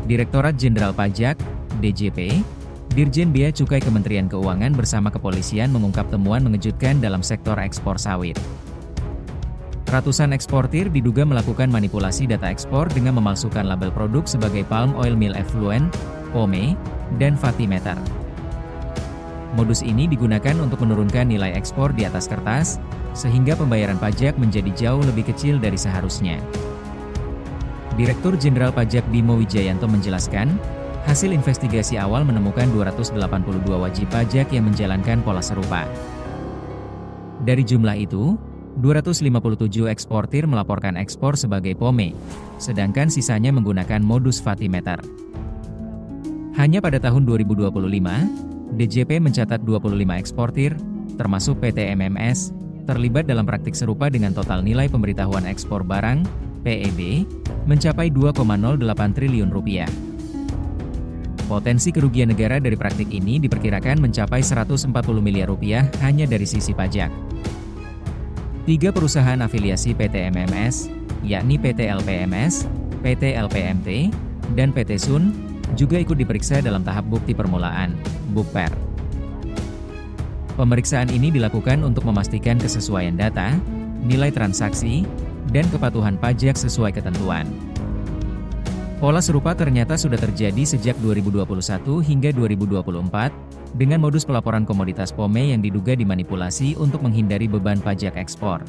Direktorat Jenderal Pajak, DJP, Dirjen Bea Cukai Kementerian Keuangan bersama kepolisian mengungkap temuan mengejutkan dalam sektor ekspor sawit. Ratusan eksportir diduga melakukan manipulasi data ekspor dengan memalsukan label produk sebagai Palm Oil Meal Effluent, POME, dan Fattimeter. Modus ini digunakan untuk menurunkan nilai ekspor di atas kertas, sehingga pembayaran pajak menjadi jauh lebih kecil dari seharusnya. Direktur Jenderal Pajak Bimo Wijayanto menjelaskan, hasil investigasi awal menemukan 282 wajib pajak yang menjalankan pola serupa. Dari jumlah itu, 257 eksportir melaporkan ekspor sebagai POME, sedangkan sisanya menggunakan modus Fattimeter. Hanya pada tahun 2025, DJP mencatat 25 eksportir, termasuk PT MMS, terlibat dalam praktik serupa dengan total nilai pemberitahuan ekspor barang, PEB, mencapai 2,08 triliun rupiah. Potensi kerugian negara dari praktik ini diperkirakan mencapai 140 miliar rupiah hanya dari sisi pajak. 3 perusahaan afiliasi PT MMS, yakni PT LPMS, PT LPMT, dan PT Sun, juga ikut diperiksa dalam tahap bukti permulaan, BUKPER. Pemeriksaan ini dilakukan untuk memastikan kesesuaian data, nilai transaksi, dan kepatuhan pajak sesuai ketentuan. Pola serupa ternyata sudah terjadi sejak 2021 hingga 2024, dengan modus pelaporan komoditas POME yang diduga dimanipulasi untuk menghindari beban pajak ekspor.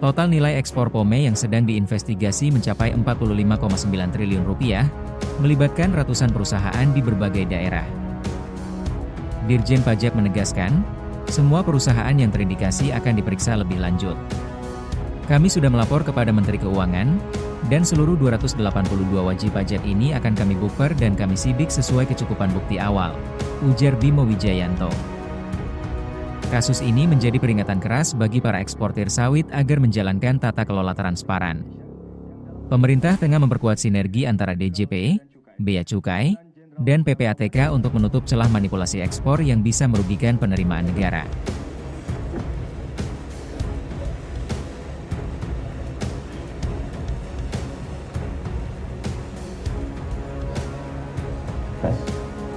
Total nilai ekspor POME yang sedang diinvestigasi mencapai 45,9 triliun rupiah, melibatkan ratusan perusahaan di berbagai daerah. Dirjen Pajak menegaskan, semua perusahaan yang terindikasi akan diperiksa lebih lanjut. Kami sudah melapor kepada Menteri Keuangan, dan seluruh 282 wajib pajak ini akan kami bukper dan kami sidik sesuai kecukupan bukti awal, ujar Bimo Wijayanto. Kasus ini menjadi peringatan keras bagi para eksportir sawit agar menjalankan tata kelola transparan. Pemerintah tengah memperkuat sinergi antara DJP, Bea Cukai, dan PPATK untuk menutup celah manipulasi ekspor yang bisa merugikan penerimaan negara.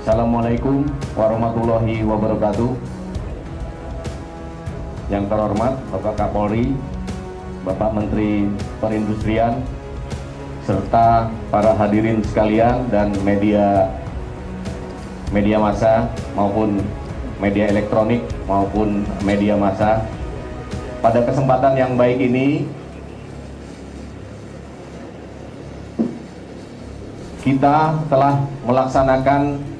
Assalamualaikum warahmatullahi wabarakatuh. Yang terhormat Bapak Kapolri, Bapak Menteri Perindustrian, serta para hadirin sekalian dan media massa maupun media elektronik maupun media massa. Pada kesempatan yang baik ini, kita telah melaksanakan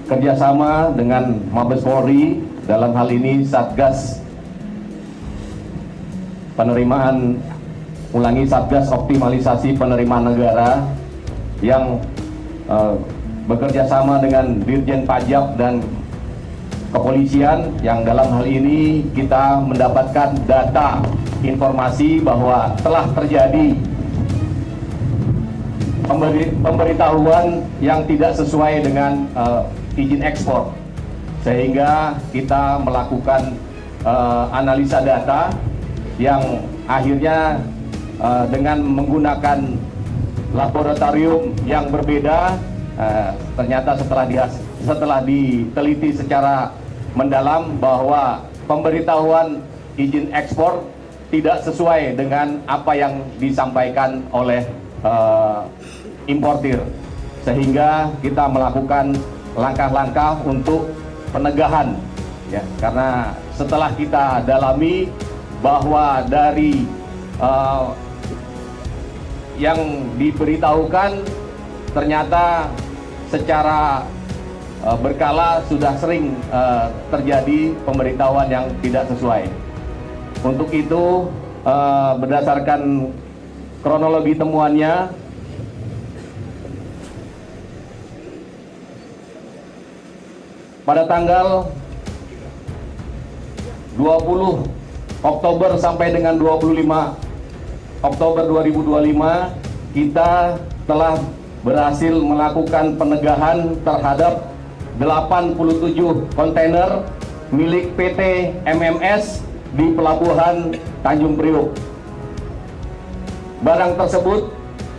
kerjasama dengan Mabes Polri, dalam hal ini Satgas Satgas Optimalisasi Penerimaan Negara yang bekerja sama dengan Dirjen Pajak dan Kepolisian, yang dalam hal ini kita mendapatkan data informasi bahwa telah terjadi pemberitahuan yang tidak sesuai dengan izin ekspor, sehingga kita melakukan analisa data yang akhirnya dengan menggunakan laboratorium yang berbeda, ternyata setelah diteliti secara mendalam bahwa pemberitahuan izin ekspor tidak sesuai dengan apa yang disampaikan oleh importir, sehingga kita melakukan langkah-langkah untuk penegahan, ya, karena setelah kita dalami bahwa dari yang diberitahukan ternyata secara berkala sudah sering terjadi pemberitahuan yang tidak sesuai. Untuk itu, berdasarkan kronologi temuannya, pada tanggal 20 Oktober sampai dengan 25 Oktober 2025, kita telah berhasil melakukan penegahan terhadap 87 kontainer milik PT MMS di Pelabuhan Tanjung Priok. Barang tersebut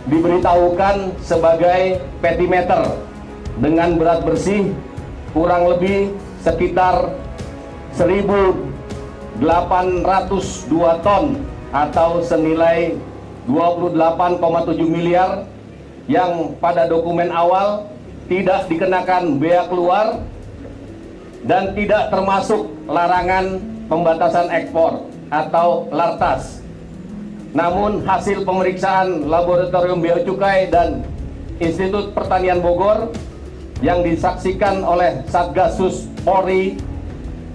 diberitahukan sebagai petimeter dengan berat bersih kurang lebih sekitar 1.802 ton atau senilai 28,7 miliar yang pada dokumen awal tidak dikenakan bea keluar dan tidak termasuk larangan pembatasan ekspor atau LARTAS. Namun hasil pemeriksaan Laboratorium Bea Cukai dan Institut Pertanian Bogor yang disaksikan oleh Satgasus Polri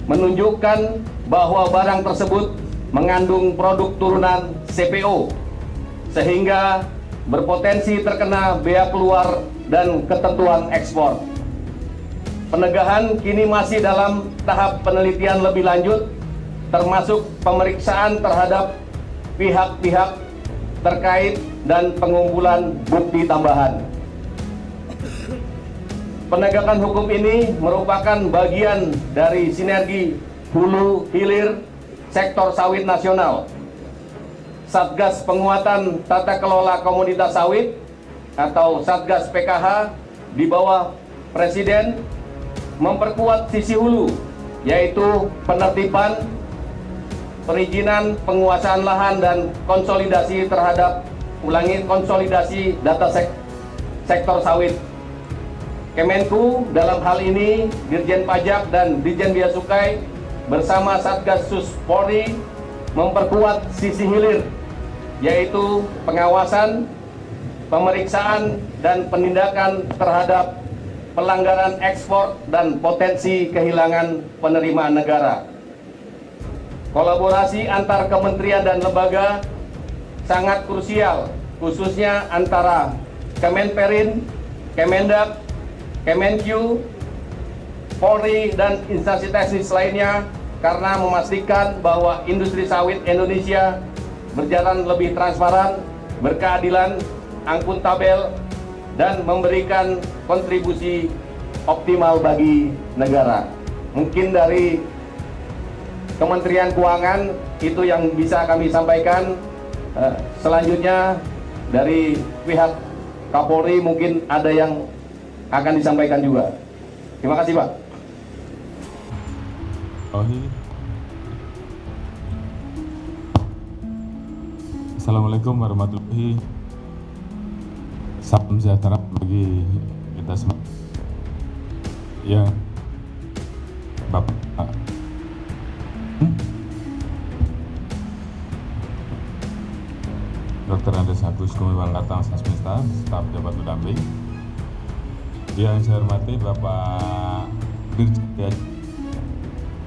menunjukkan bahwa barang tersebut mengandung produk turunan CPO sehingga berpotensi terkena bea keluar dan ketentuan ekspor. Penegahan kini masih dalam tahap penelitian lebih lanjut, termasuk pemeriksaan terhadap pihak-pihak terkait dan pengumpulan bukti tambahan. Penegakan hukum ini merupakan bagian dari sinergi hulu hilir sektor sawit nasional. Satgas Penguatan Tata Kelola Komoditas Sawit atau Satgas PKH di bawah Presiden memperkuat sisi hulu, yaitu penertiban, perizinan, penguasaan lahan, dan konsolidasi terhadap konsolidasi data sektor sawit. Kemenku dalam hal ini Dirjen Pajak dan Dirjen Bea Cukai bersama Satgasus Polri memperkuat sisi hilir, yaitu pengawasan, pemeriksaan, dan penindakan terhadap pelanggaran ekspor dan potensi kehilangan penerimaan negara. Kolaborasi antar kementerian dan lembaga sangat krusial, khususnya antara Kemenperin, Kemendak, Kemenq, Polri, dan instansi teknis lainnya karena memastikan bahwa industri sawit Indonesia berjalan lebih transparan, berkeadilan, akuntabel, dan memberikan kontribusi optimal bagi negara. Mungkin dari Kementerian Keuangan itu yang bisa kami sampaikan. Selanjutnya dari pihak Kapolri mungkin ada yang akan disampaikan juga. Terima kasih, Pak. Assalamualaikum warahmatullahi wabarakatuh. Salam sejahtera bagi kita semua. Ya, Bapak Dr. Andes Agus Gumiwang Kartang Sasmista, staf pejabat pendamping. Yang saya hormati Bapak Dirjen,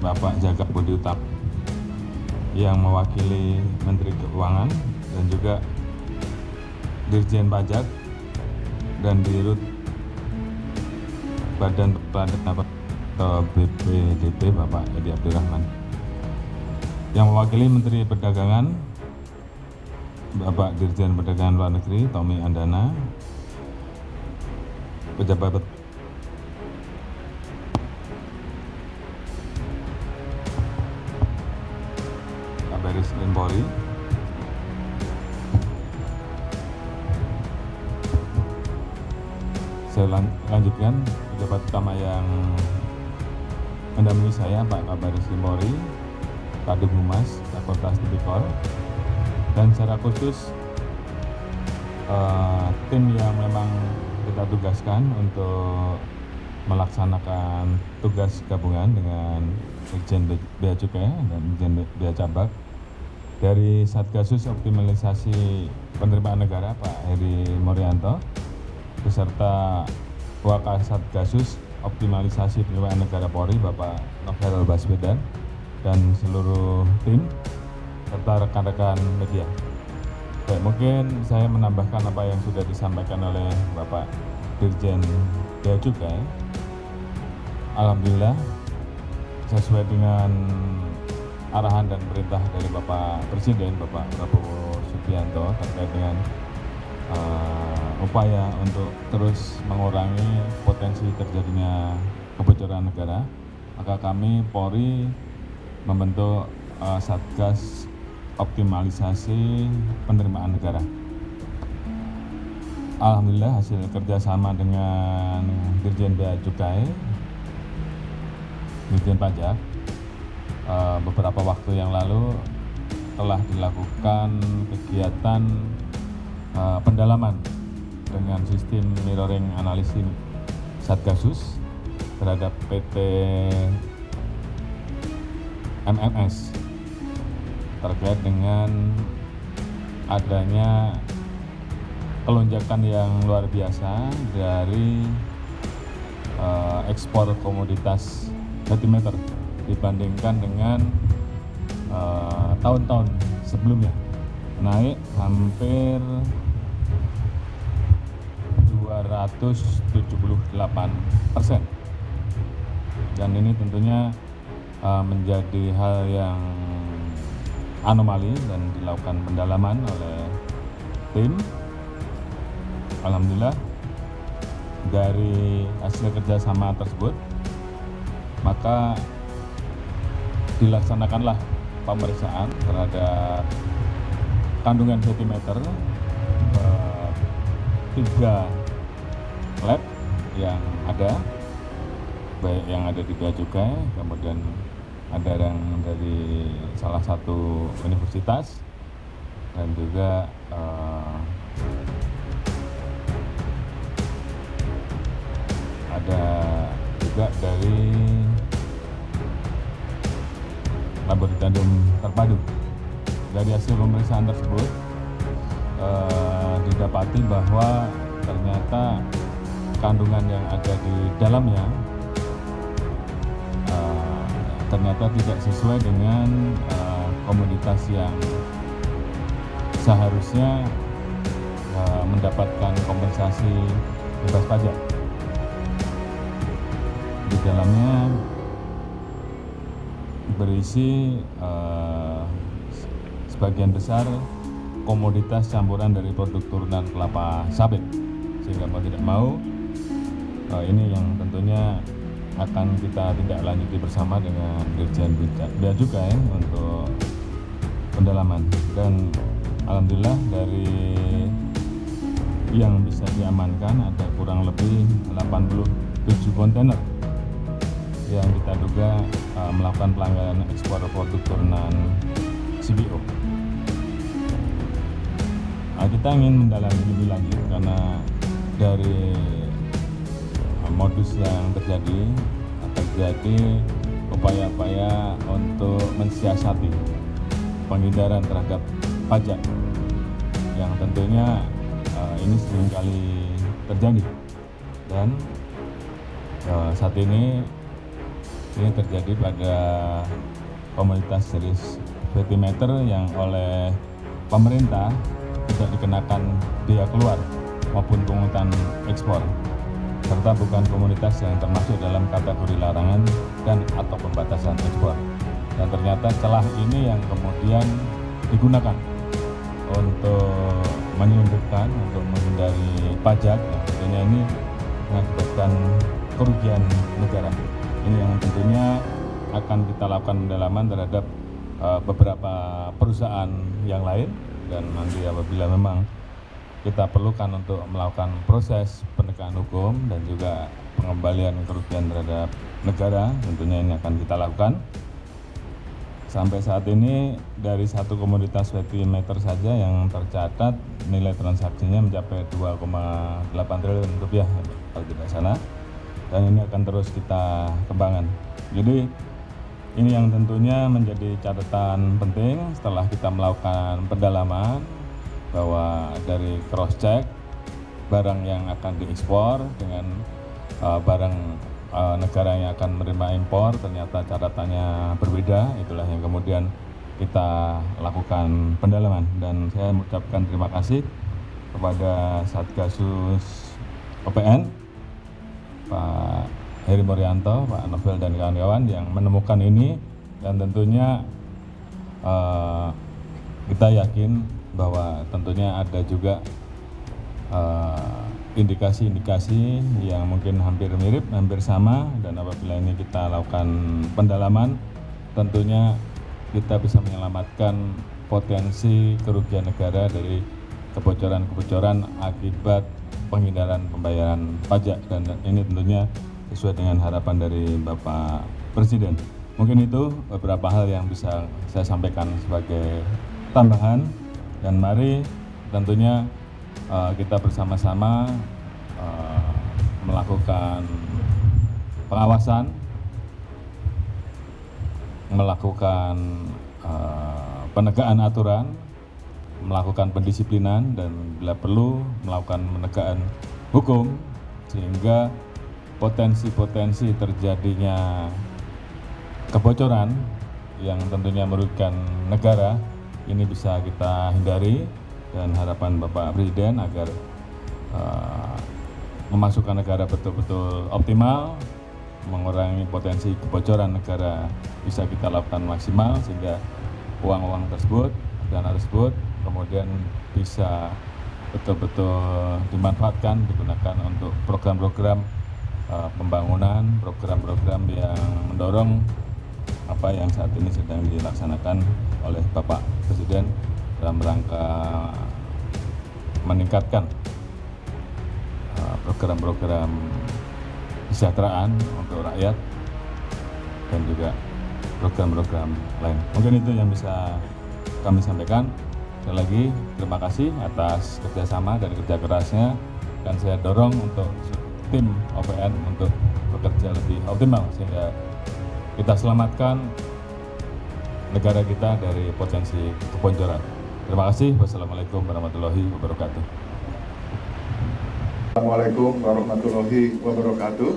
Bapak Jaka Budi Utama yang mewakili Menteri Keuangan dan juga Dirjen Pajak dan Dirut Badan Pelayanan atau BPDP Bapak Edi Abdurrahman. Yang mewakili Menteri Perdagangan Bapak Dirjen Perdagangan Luar Negeri Tommy Andana, pejabat Kabaris Polri, saya lanjutkan pejabat utama yang mendampingi saya, Pak Kabaris Polri, Kadif Humas, Kapolres Tipikor, dan secara khusus tim yang memang kita tugaskan untuk melaksanakan tugas gabungan dengan Dirjen Bea Cukai dan Dirjen Bea Cabak dari Satgasus Optimalisasi Penerimaan Negara Pak Heri Morianto beserta Wakasatgasus Optimalisasi Penerimaan Negara Polri Bapak Novel Baswedan dan seluruh tim serta rekan-rekan media. Baik, mungkin saya menambahkan apa yang sudah disampaikan oleh Bapak Dirjen Bea Cukai. Alhamdulillah sesuai dengan arahan dan perintah dari Bapak Presiden, Bapak Prabowo Subianto terkait dengan upaya untuk terus mengurangi potensi terjadinya kebocoran negara, maka kami Polri membentuk Satgas Optimalisasi Penerimaan Negara. alhamdulillah hasil kerjasama dengan Dirjen Bea Cukai, Dirjen Pajak, beberapa waktu yang lalu telah dilakukan kegiatan pendalaman dengan sistem mirroring analisis Satgasus terhadap PT MMS terkait dengan adanya kelonjakan yang luar biasa dari ekspor komoditas petimeter dibandingkan dengan tahun-tahun sebelumnya, naik hampir 278%. Dan ini tentunya menjadi hal yang anomali dan dilakukan pendalaman oleh tim. Alhamdulillah dari hasil kerjasama tersebut maka dilaksanakanlah pemeriksaan terhadap kandungan petimeter 3 lab yang ada, baik yang ada di Bea Cukai, kemudian ada yang dari salah satu universitas, dan juga ada juga dari laboratorium terpadu. Dari hasil pemeriksaan tersebut didapati bahwa ternyata kandungan yang ada di dalamnya ternyata tidak sesuai dengan komoditas yang seharusnya mendapatkan kompensasi bebas pajak. Di dalamnya berisi sebagian besar komoditas campuran dari produk turunan kelapa sawit, sehingga mau tidak mau ini yang tentunya akan kita tindak lanjuti bersama dengan Dirjen Bea Cukai untuk pendalaman. Dan alhamdulillah dari yang bisa diamankan ada kurang lebih 87 kontainer yang kita duga melakukan pelanggaran ekspor produk turunan CBO. Kita ingin mendalami lebih lanjut karena dari modus yang terjadi upaya-upaya untuk mensiasati penghindaran terhadap pajak yang tentunya ini seringkali terjadi, dan saat ini terjadi pada komoditas jenis petimeter yang oleh pemerintah tidak dikenakan biaya keluar maupun pungutan ekspor, serta bukan komoditas yang termasuk dalam kategori larangan dan atau pembatasan ekspor. Dan ternyata celah ini yang kemudian digunakan untuk menyelundupkan, untuk menghindari pajak, yang tentunya ini mengakibatkan kerugian negara. Ini yang tentunya akan kita lakukan pendalaman terhadap beberapa perusahaan yang lain, dan nanti apabila memang kita perlukan untuk melakukan proses penegakan hukum dan juga pengembalian kerugian terhadap negara, tentunya ini akan kita lakukan. Sampai saat ini dari satu komoditas petimeter saja yang tercatat nilai transaksinya mencapai 2,8 triliun rupiah kalau tidak salah, dan ini akan terus kita kembangkan. Jadi ini yang tentunya menjadi catatan penting setelah kita melakukan pendalaman, bahwa dari cross check barang yang akan diekspor dengan barang negara yang akan menerima impor ternyata catatannya berbeda. Itulah yang kemudian kita lakukan pendalaman, dan saya mengucapkan terima kasih kepada Satgasus OPN, Pak Heri Morianto, Pak Novel dan kawan-kawan yang menemukan ini. Dan tentunya kita yakin bahwa tentunya ada juga indikasi-indikasi yang mungkin hampir mirip, hampir sama, dan apabila ini kita lakukan pendalaman, tentunya kita bisa menyelamatkan potensi kerugian negara dari kebocoran-kebocoran akibat penghindaran pembayaran pajak, dan ini tentunya sesuai dengan harapan dari Bapak Presiden. Mungkin itu beberapa hal yang bisa saya sampaikan sebagai tambahan, dan mari tentunya kita bersama-sama melakukan pengawasan, melakukan penegakan aturan, melakukan pendisiplinan, dan bila perlu melakukan penegakan hukum, sehingga potensi-potensi terjadinya kebocoran yang tentunya merugikan negara ini bisa kita hindari, dan harapan Bapak Presiden agar memasukkan negara betul-betul optimal, mengurangi potensi kebocoran negara bisa kita lakukan maksimal, sehingga uang-uang tersebut, dana tersebut kemudian bisa betul-betul dimanfaatkan, digunakan untuk program-program pembangunan, program-program yang mendorong apa yang saat ini sedang dilaksanakan oleh Bapak Presiden dalam rangka meningkatkan program-program kesejahteraan untuk rakyat dan juga program-program lain. Mungkin itu yang bisa kami sampaikan. Sekali lagi terima kasih atas kerjasama dan kerja kerasnya, dan saya dorong untuk tim OPN untuk bekerja lebih optimal sehingga kita selamatkan negara kita dari potensi kebocoran. Terima kasih. Wassalamualaikum warahmatullahi wabarakatuh. Assalamualaikum warahmatullahi wabarakatuh.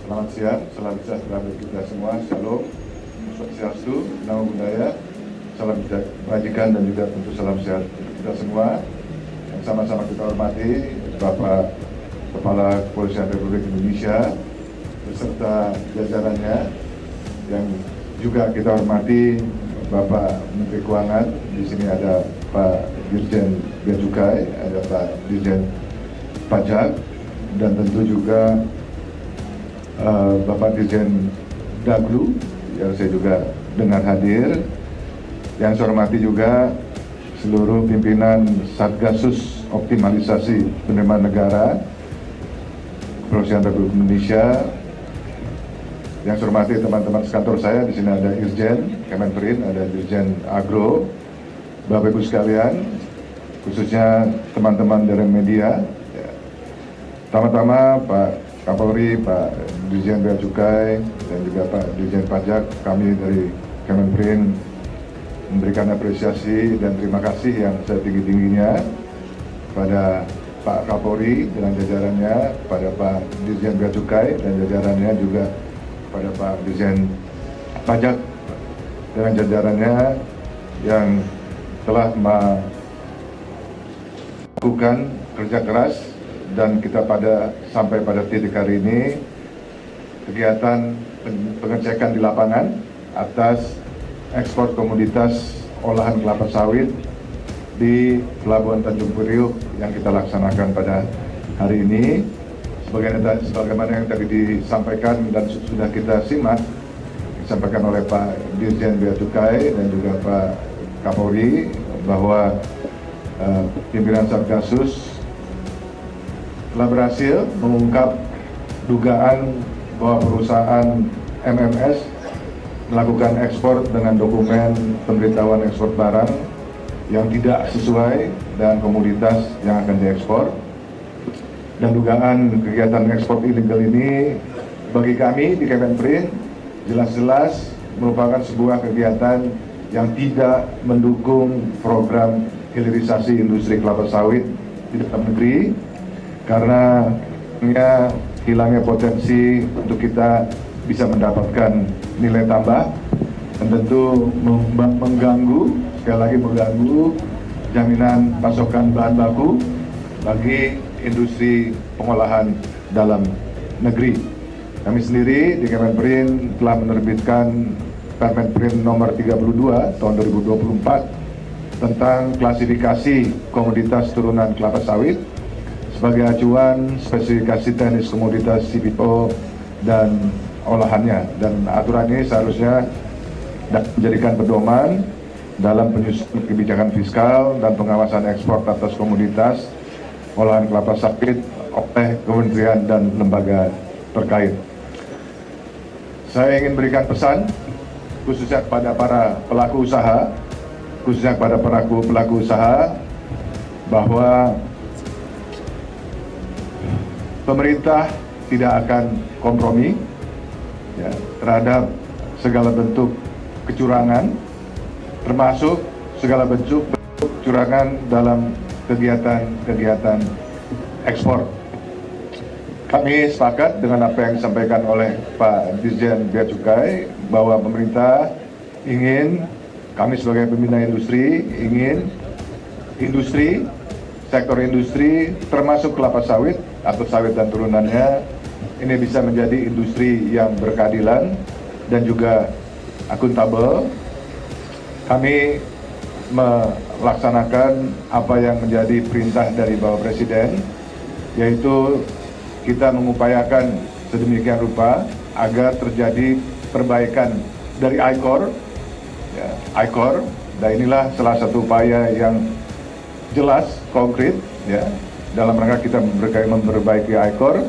Selamat siang, salam sejahtera bagi kita semua. Shalom, swastiastu, namo buddhaya, salam kebajikan, dan juga tentu salam sehat untuk kita semua. Yang sama-sama kita hormati Bapak Kepala Kepolisian Republik Indonesia beserta jajarannya, yang juga kita hormati Bapak Menteri Keuangan. Di sini ada Pak Dirjen Bea Cukai, ada Pak Dirjen Pajak, dan tentu juga Bapak Dirjen Daglu yang saya juga dengar hadir. Yang saya hormati juga seluruh pimpinan Satgasus Optimalisasi Penerimaan Negara Kepolisian Republik Indonesia. Yang saya hormati teman-teman sekantor saya, di sini ada Irjen Kemenperin, ada Dirjen Agro, Bapak Ibu sekalian, khususnya teman-teman dari media. Pertama-tama Pak Kapolri, Pak Dirjen Bea Cukai, dan juga Pak Dirjen Pajak, kami dari Kemenperin memberikan apresiasi dan terima kasih yang setinggi-tingginya kepada Pak Kapolri dan jajarannya, pada Pak Dirjen Bea Cukai dan jajarannya, juga pada Pak Dirjen Pajak dengan jajarannya yang telah melakukan kerja keras, dan kita sampai pada titik hari ini kegiatan pengecekan di lapangan atas ekspor komoditas olahan kelapa sawit di Pelabuhan Tanjung Priok yang kita laksanakan pada hari ini. Sebagaimana yang tadi disampaikan dan sudah kita simak, disampaikan oleh Pak Dirjen Bea Cukai dan juga Pak Kapolri, bahwa pimpinan Satgasus telah berhasil mengungkap dugaan bahwa perusahaan MMS melakukan ekspor dengan dokumen pemberitahuan ekspor barang yang tidak sesuai dengan komoditas yang akan diekspor. Dan dugaan kegiatan ekspor ilegal ini bagi kami di Kemenperin jelas-jelas merupakan sebuah kegiatan yang tidak mendukung program hilirisasi industri kelapa sawit di dalam negeri, karena hilangnya potensi untuk kita bisa mendapatkan nilai tambah, dan tentu mengganggu, sekali lagi mengganggu jaminan pasokan bahan baku bagi industri pengolahan dalam negeri. Kami sendiri di Kemenperin telah menerbitkan Permenperin nomor 32 tahun 2024 tentang klasifikasi komoditas turunan kelapa sawit sebagai acuan spesifikasi teknis komoditas CPO dan olahannya. Dan aturan ini seharusnya dapat menjadikan pedoman dalam penyusunan kebijakan fiskal dan pengawasan ekspor atas komoditas olahan kelapa sawit oleh kementerian dan lembaga terkait. Saya ingin berikan pesan khususnya kepada para pelaku usaha, bahwa pemerintah tidak akan kompromi ya, terhadap segala bentuk kecurangan, termasuk segala bentuk kecurangan dalam kegiatan ekspor. Kami sepakat dengan apa yang disampaikan oleh Pak Dirjen Bea Cukai bahwa pemerintah ingin, kami sebagai pembina industri ingin sektor industri termasuk kelapa sawit atau sawit dan turunannya ini bisa menjadi industri yang berkeadilan dan juga akuntabel. Kami melaksanakan apa yang menjadi perintah dari Bapak Presiden, yaitu kita mengupayakan sedemikian rupa agar terjadi perbaikan dari ICOR, dan inilah salah satu upaya yang jelas, konkret, ya, dalam rangka kita memperbaiki ICOR,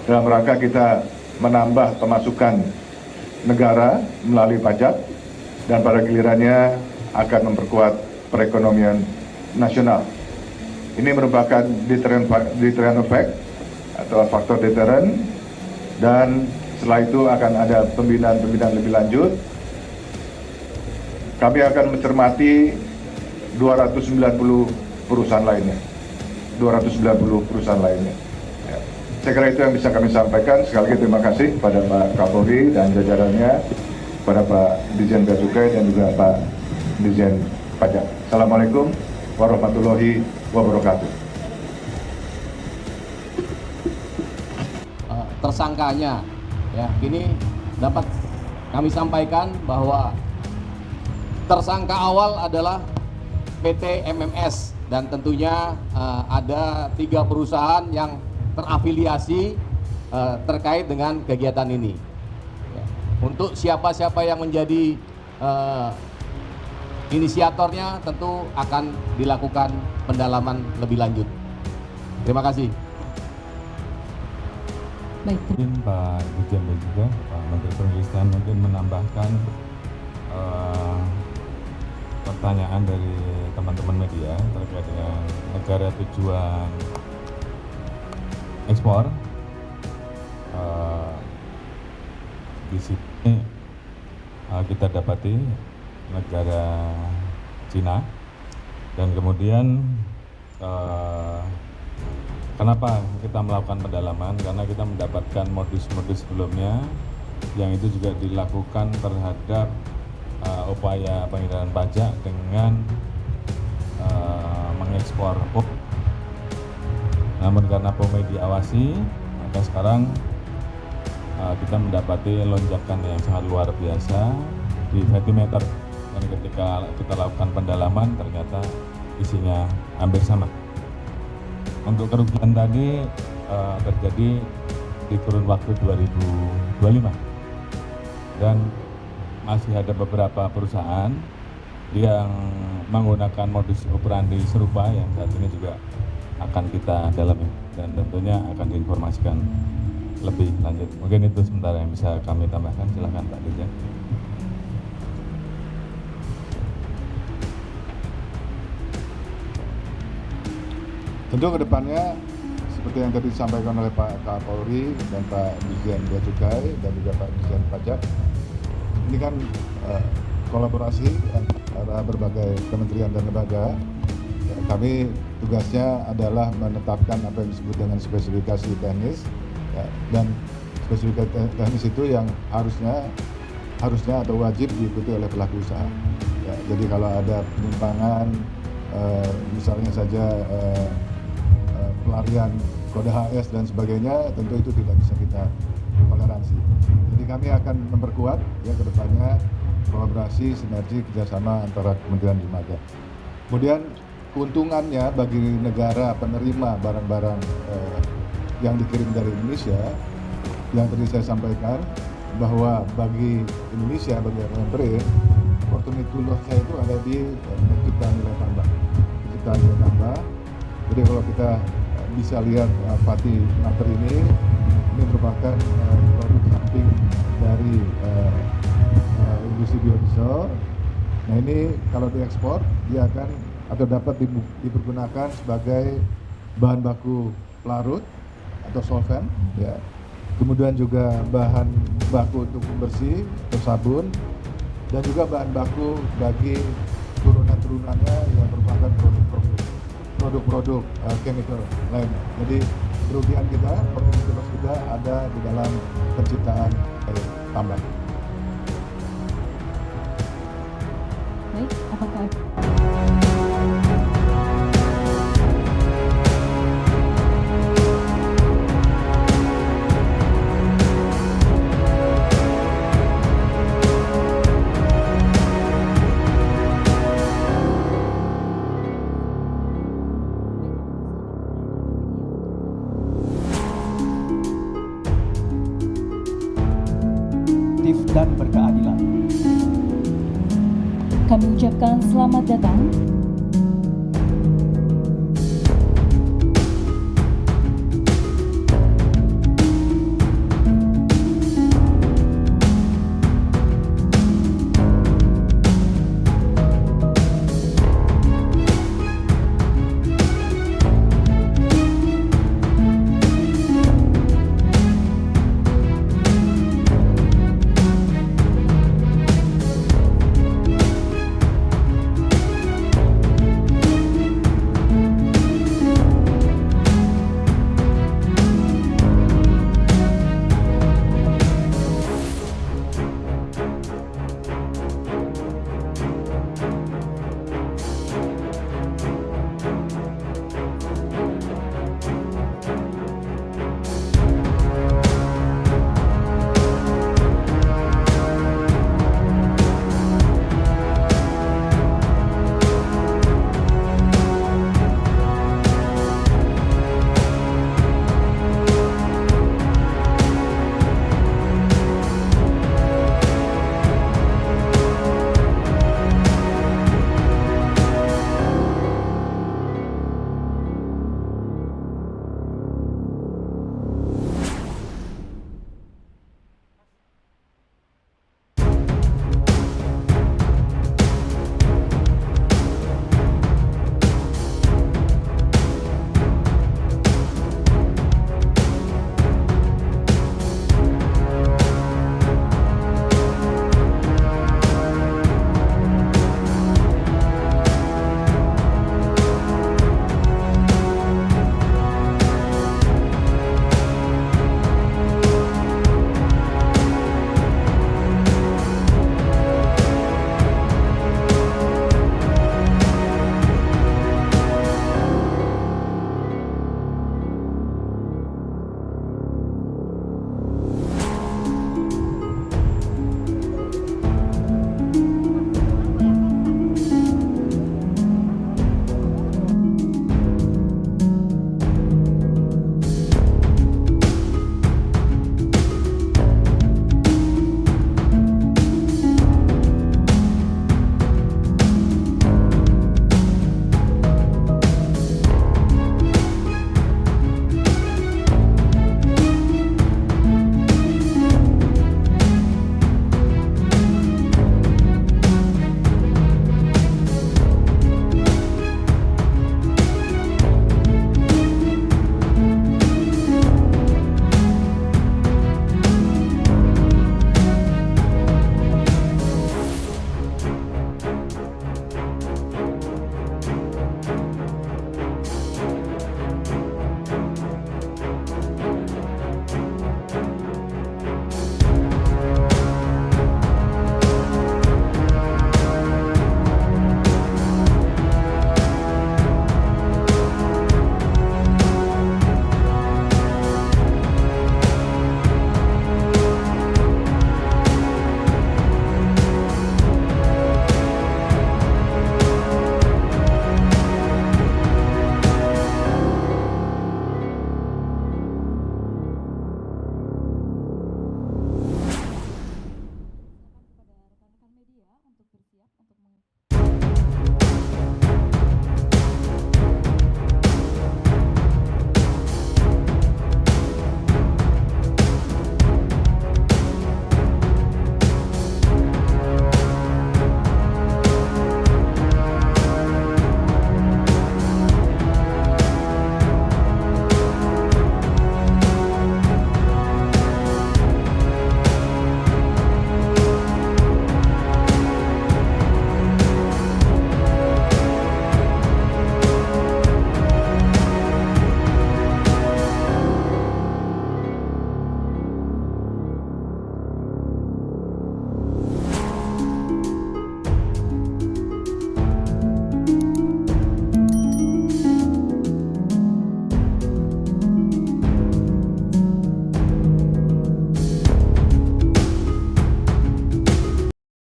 dalam rangka kita menambah pemasukan negara melalui pajak, dan pada gilirannya akan memperkuat perekonomian nasional. Ini merupakan deterrent effect atau faktor deteren, dan setelah itu akan ada pembinaan lebih lanjut. Kami akan mencermati 290 perusahaan lainnya. Ya. Saya kira itu yang bisa kami sampaikan. Sekali lagi terima kasih kepada Pak Kapolri dan jajarannya, kepada Pak Dirjen Bea Cukai dan juga Pak Dirjen Pajak. Assalamualaikum warahmatullahi wabarakatuh. Tersangkanya, ya, ini dapat kami sampaikan bahwa tersangka awal adalah PT MMS, dan tentunya ada 3 perusahaan yang terafiliasi terkait dengan kegiatan ini. Ya. Untuk siapa-siapa yang menjadi inisiatornya tentu akan dilakukan pendalaman lebih lanjut. Terima kasih. Baik. Mungkin Pak Dirjen dan juga Pak Menteri Perindustrian mungkin menambahkan pertanyaan dari teman-teman media terkait dengan negara tujuan ekspor. Di sini kita dapati negara Cina, dan kemudian kenapa kita melakukan pendalaman? Karena kita mendapatkan modus-modus sebelumnya yang itu juga dilakukan terhadap upaya penghindaran pajak dengan mengekspor POM. Namun karena POM diawasi, maka sekarang kita mendapati lonjakan yang sangat luar biasa di Vetimeter. Dan ketika kita lakukan pendalaman ternyata isinya hampir sama. Untuk kerugian tadi terjadi di kurun waktu 2025, dan masih ada beberapa perusahaan yang menggunakan modus operandi serupa yang saat ini juga akan kita dalami dan tentunya akan diinformasikan lebih lanjut. Mungkin itu sementara yang bisa kami tambahkan. Silakan Pak Dirjen. Tentu ke depannya seperti yang tadi disampaikan oleh Pak Kapolri dan Pak Dirjen Bea Cukai dan juga Pak Dirjen Pajak, ini kan kolaborasi antara berbagai kementerian dan lembaga. Kami tugasnya adalah menetapkan apa yang disebut dengan spesifikasi teknis, ya, dan spesifikasi teknis itu yang harusnya atau wajib diikuti oleh pelaku usaha. Ya, jadi kalau ada penyimpangan, misalnya saja pelarian kode HS dan sebagainya, tentu itu tidak bisa kita toleransi. Jadi kami akan memperkuat ya ke depannya kolaborasi, sinergi, kerjasama antara kementerian dan lembaga. Kemudian keuntungannya bagi negara penerima barang-barang yang dikirim dari Indonesia, yang tadi saya sampaikan bahwa bagi Indonesia, bagi MPR, opportunity loss-nya itu ada di penciptaan nilai tambah. Jadi kalau kita bisa lihat Fatih Mater ini merupakan produk samping dari industri biodiesel. Nah ini kalau diekspor dia akan atau dapat dipergunakan sebagai bahan baku pelarut atau solvent, ya. Kemudian juga bahan baku untuk pembersih atau sabun, dan juga bahan baku bagi turunan-turunannya yang merupakan produk-produk chemical lainnya. Jadi kerugian kita, produktivitas kita ada di dalam penciptaan air tambang. Baik, apakah dan berkeadilan. kami ucapkan selamat datang